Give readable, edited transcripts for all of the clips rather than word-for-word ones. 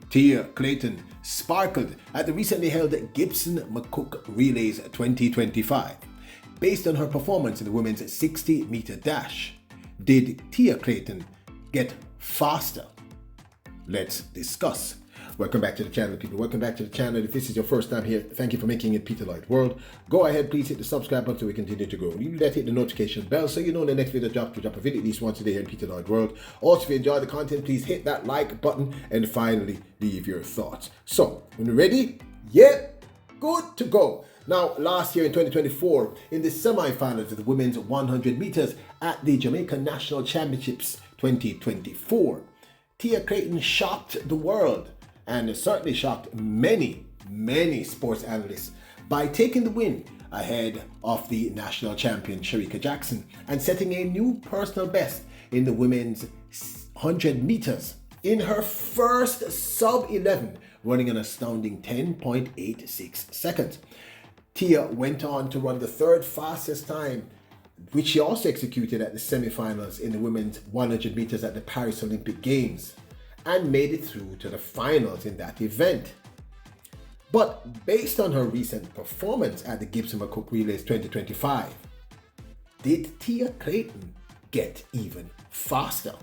Tia Clayton sparkled at the recently held Gibson McCook Relays 2025 based on her performance in the women's 60-meter dash. Did Tia Clayton get faster? Let's discuss. Welcome back to the channel, people. Welcome back to the channel. If this is your first time here, thank you for making it Peter Lloyd World. Go ahead, please hit the subscribe button so we continue to grow. You let hit the notification bell so you know the next video drops. We drop a video at least once a day here in Peter Lloyd World. Also, if you enjoy the content, please hit that like button and finally leave your thoughts. So, when you're ready, yeah, good to go. Now, last year in 2024, in the semi-finals of the women's 100 meters at the Jamaican National Championships 2024, Tia Clayton shocked the world and certainly shocked many sports analysts by taking the win ahead of the national champion Shericka Jackson and setting a new personal best in the women's 100 meters in her first sub-11, running an astounding 10.86 seconds. Tia went on to run the third fastest time, which she also executed at the semi-finals in the women's 100 meters at the Paris Olympic Games, and made it through to the finals in that event. But based on her recent performance at the Gibson McCook Relays 2025, did Tia Clayton get even faster?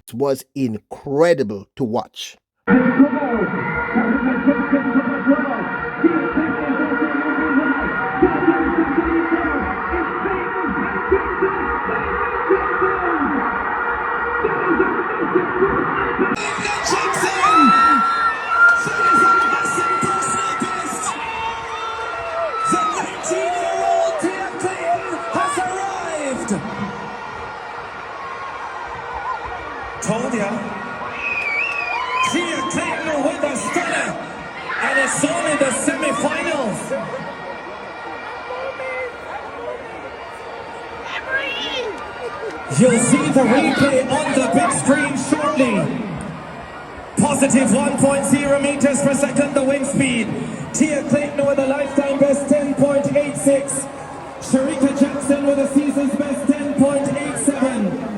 It was incredible to watch. Told ya, Tia Clayton with a stunner, and it's only the semi-finals. You'll see the replay on the big screen shortly. Positive 1.0 meters per second the wind speed. Tia Clayton with a lifetime best 10.86. Shericka Jackson with a season's best 10.87.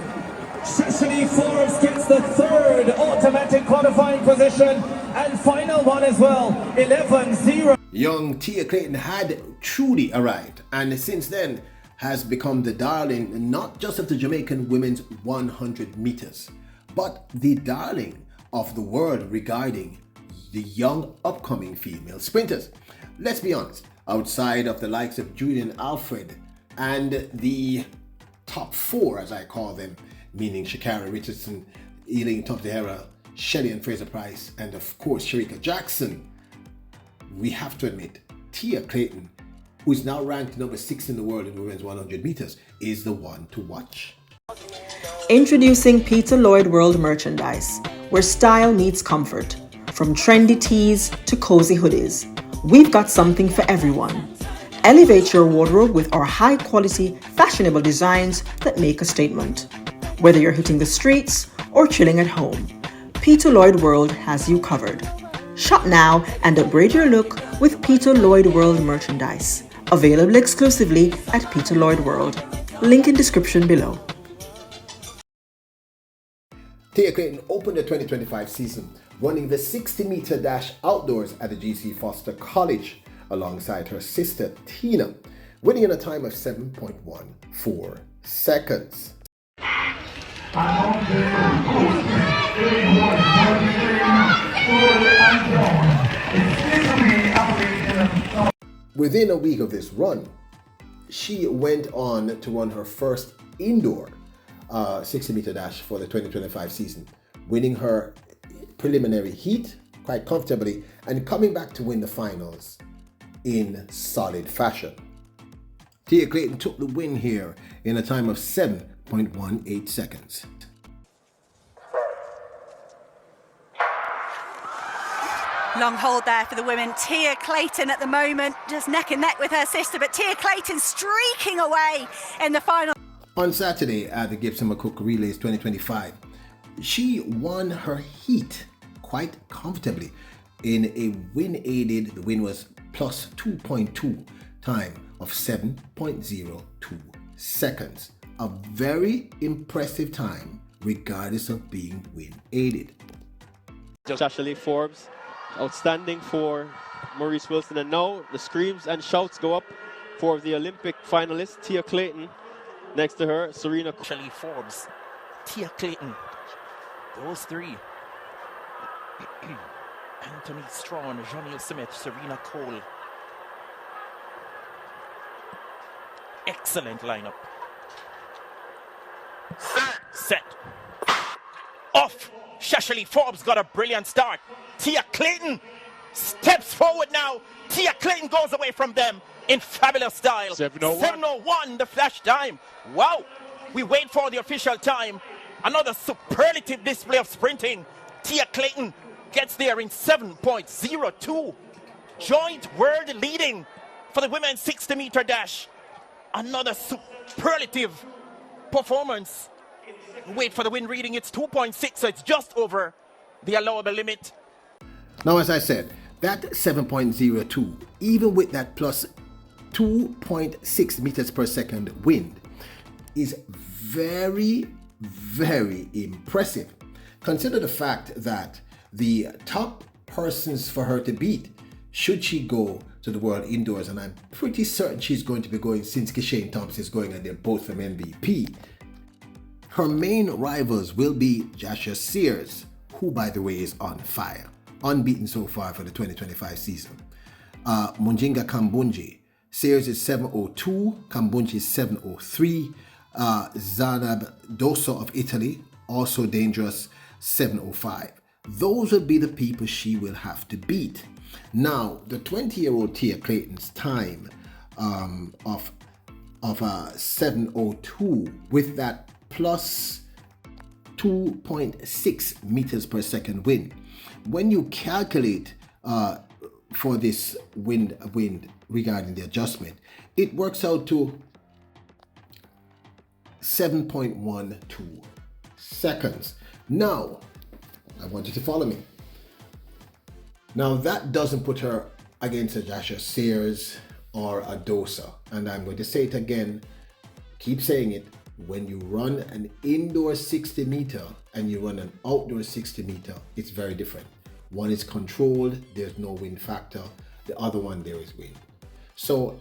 Shashini Forbes gets the third automatic qualifying position, and final one as well, 11.0. Young Tia Clayton had truly arrived, and since then has become the darling not just of the Jamaican women's 100 meters, but the darling of the world regarding the young upcoming female sprinters. Let's be honest, outside of the likes of Julian Alfred and the top four, as I call them, meaning Sha'Carri Richardson, Elaine Thompson-Herah, Shelley and Fraser-Price, and of course Shericka Jackson, we have to admit Tia Clayton, who is now ranked number 6 in the world in women's 100 meters, is the one to watch. Introducing Peter Lloyd World merchandise, where style meets comfort. From trendy tees to cozy hoodies, we've got something for everyone. Elevate your wardrobe with our high-quality, fashionable designs that make a statement. Whether you're hitting the streets or chilling at home, Peter Lloyd World has you covered. Shop now and upgrade your look with Peter Lloyd World merchandise. Available exclusively at Peter Lloyd World. Link in description below. Tia Clayton opened the 2025 season running the 60-meter dash outdoors at the G.C. Foster College alongside her sister Tina, winning in a time of 7.14 seconds. Within a week of this run, she went on to run her first indoor 60-meter dash for the 2025 season, winning her preliminary heat quite comfortably and coming back to win the finals in solid fashion. Tia Clayton took the win here in a time of 7.18 seconds. Long hold there for the women. Tia Clayton at the moment just neck and neck with her sister, but Tia Clayton streaking away in the final. On Saturday at the Gibson McCook Relays 2025, she won her heat quite comfortably in a wind-aided, the win was plus 2.2 time of 7.02 seconds. A very impressive time regardless of being wind-aided. Ashley Forbes, outstanding for Maurice Wilson. And now the screams and shouts go up for the Olympic finalist, Tia Clayton. Next to her, Serena. Ashley Forbes, Tia Clayton, those three. Anthony Strawn, Jean-Neil Smith, Serena Cole. Excellent lineup. Set. Off. Shashley Forbes got a brilliant start. Tia Clayton steps forward now. Tia Clayton goes away from them in fabulous style. 7:01, the flash time. Wow. We wait for the official time. Another superlative display of sprinting. Tia Clayton gets there in 7.02. Joint world leading for the women's 60-meter dash. Another superlative performance. Wait for the wind reading, it's 2.6, so it's just over the allowable limit. Now, as I said, that 7.02, even with that plus 2.6 meters per second wind, is very, very impressive. Consider the fact that the top persons for her to beat, should she go to the World Indoors, and I'm pretty certain she's going to be going since Kishane Thompson is going and they're both from MVP. Her main rivals will be Joshua Sears, who by the way is on fire, unbeaten so far for the 2025 season. Munjinga Kambunji, Sears is 7:02, Kambunji is 7:03. Zanab Dosso of Italy, also dangerous, 7:05. Those will be the people she will have to beat. Now, the 20-year-old Tia Clayton's time of 7:02 with that plus 2.6 meters per second wind. When you calculate for this wind regarding the adjustment, it works out to 7.12 seconds. Now, I want you to follow me. Now, that doesn't put her against a Joshua Sears or a Dosa. And I'm going to say it again, keep saying it. When you run an indoor 60 meter and you run an outdoor 60 meter, it's very different. One is controlled, there's no wind factor. The other one, there is wind. So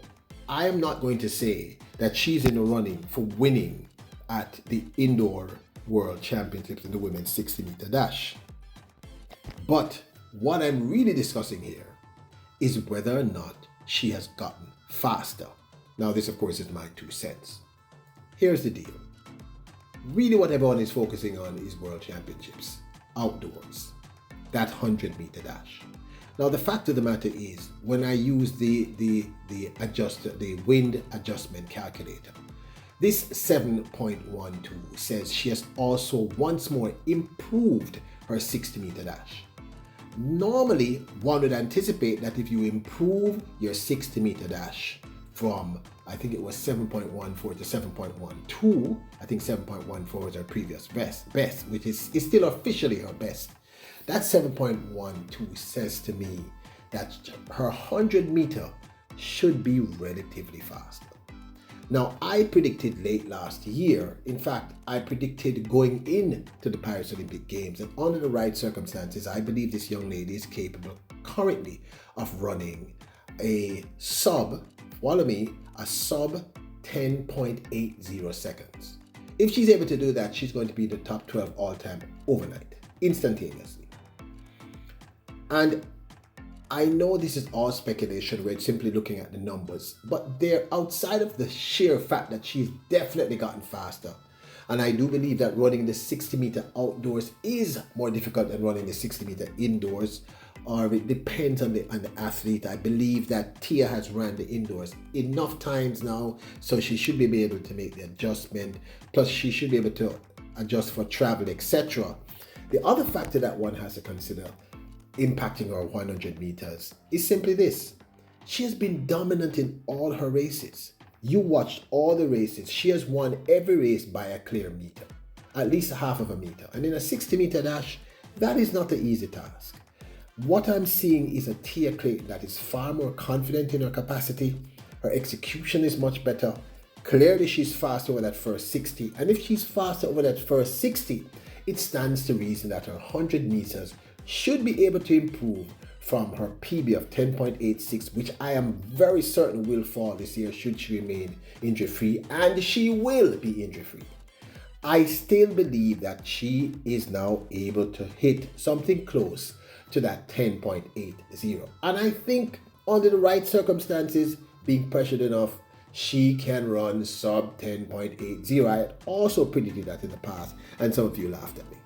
I am not going to say that she's in the running for winning at the indoor world championships in the women's 60 meter dash. But what I'm really discussing here is whether or not she has gotten faster. Now, this of course is my 2 cents. Here's the deal. Really what everyone is focusing on is world championships, outdoors, that 100 meter dash. Now, the fact of the matter is, when I use the wind adjustment calculator, this 7.12 says she has also once more improved her 60 meter dash. Normally, one would anticipate that if you improve your 60 meter dash from, I think it was 7.14 to 7.12, I think 7.14 was her previous best, which is still officially her best. That 7.12 says to me that her 100 meter should be relatively faster. Now, I predicted late last year, in fact, I predicted going into the Paris Olympic Games, and under the right circumstances, I believe this young lady is capable currently of running a sub 10.80 seconds. If she's able to do that, she's going to be the top 12 all-time overnight, instantaneously. And I know this is all speculation, we're simply looking at the numbers, but they're outside of the sheer fact that she's definitely gotten faster. And I do believe that running the 60 meter outdoors is more difficult than running the 60 meter indoors, or it depends on the athlete. I believe that Tia has ran the indoors enough times now, so she should be able to make the adjustment. Plus, she should be able to adjust for travel, etc. The other factor that one has to consider impacting her 100 meters is simply this. She has been dominant in all her races. You watched all the races. She has won every race by a clear meter, at least half of a meter. And in a 60 meter dash, that is not an easy task. What I'm seeing is a Tia Clayton that is far more confident in her capacity. Her execution is much better. Clearly, she's faster over that first 60. And if she's faster over that first 60, it stands to reason that her 100 meters should be able to improve from her PB of 10.86, which I am very certain will fall this year should she remain injury-free, and she will be injury-free. I still believe that she is now able to hit something close to that 10.80. And I think under the right circumstances, being pressured enough, she can run sub 10.80. I had also predicted that in the past, and some of you laughed at me.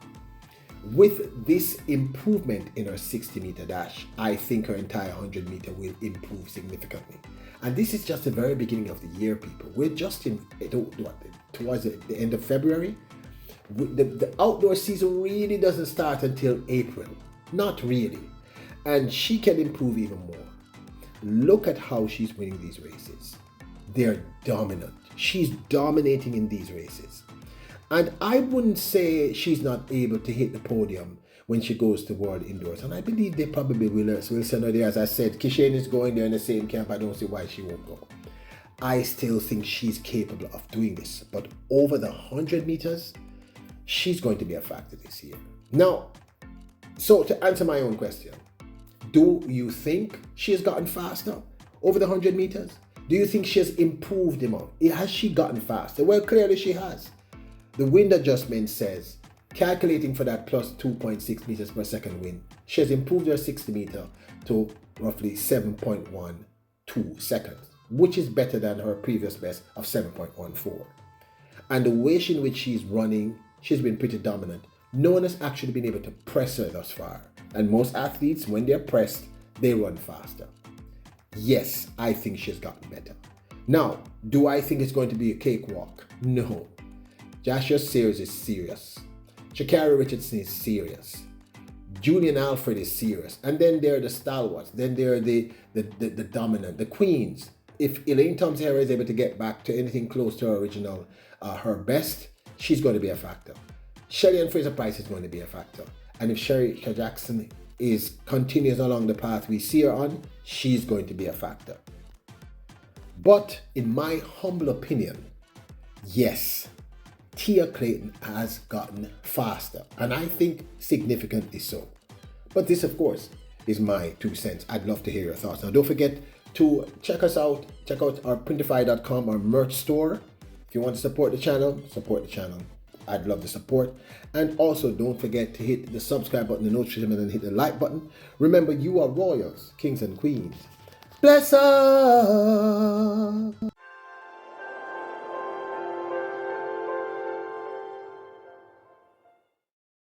With this improvement in her 60-meter dash, I think her entire 100-meter will improve significantly. And this is just the very beginning of the year, people. We're just towards the end of February. The outdoor season really doesn't start until April. Not really. And she can improve even more. Look at how she's winning these races. They're dominant. She's dominating in these races. And I wouldn't say she's not able to hit the podium when she goes to World Indoors. And I believe they probably will send her there. As I said, Kishane is going there in the same camp. I don't see why she won't go. I still think she's capable of doing this. But over the 100 meters, she's going to be a factor this year. Now, so to answer my own question, do you think she has gotten faster over the 100 meters? Do you think she has improved the amount? Has she gotten faster? Well, clearly she has. The wind adjustment says, calculating for that plus 2.6 meters per second wind, she has improved her 60 meter to roughly 7.12 seconds, which is better than her previous best of 7.14. And the way in which she's running, she's been pretty dominant. No one has actually been able to press her thus far. And most athletes, when they're pressed, they run faster. Yes, I think she's gotten better. Now, do I think it's going to be a cakewalk? No. Joshua Sears is serious. Sha'Carri Richardson is serious. Julian Alfred is serious. And then there are the stalwarts. Then there are the dominant, the queens. If Elaine Thompson-Herah is able to get back to anything close to her original, her best, she's going to be a factor. Shelly-Ann Fraser-Pryce is going to be a factor. And if Sherry Jackson continues along the path we see her on, she's going to be a factor. But in my humble opinion, yes, Tia Clayton has gotten faster, and I think significantly so. But this, of course, is my 2 cents. I'd love to hear your thoughts. Now, don't forget to check us out. Check out our Printify.com, our merch store. If you want to support the channel, support the channel. I'd love the support. And also, don't forget to hit the subscribe button, the notification button, and hit the like button. Remember, you are royals, kings and queens. Bless up!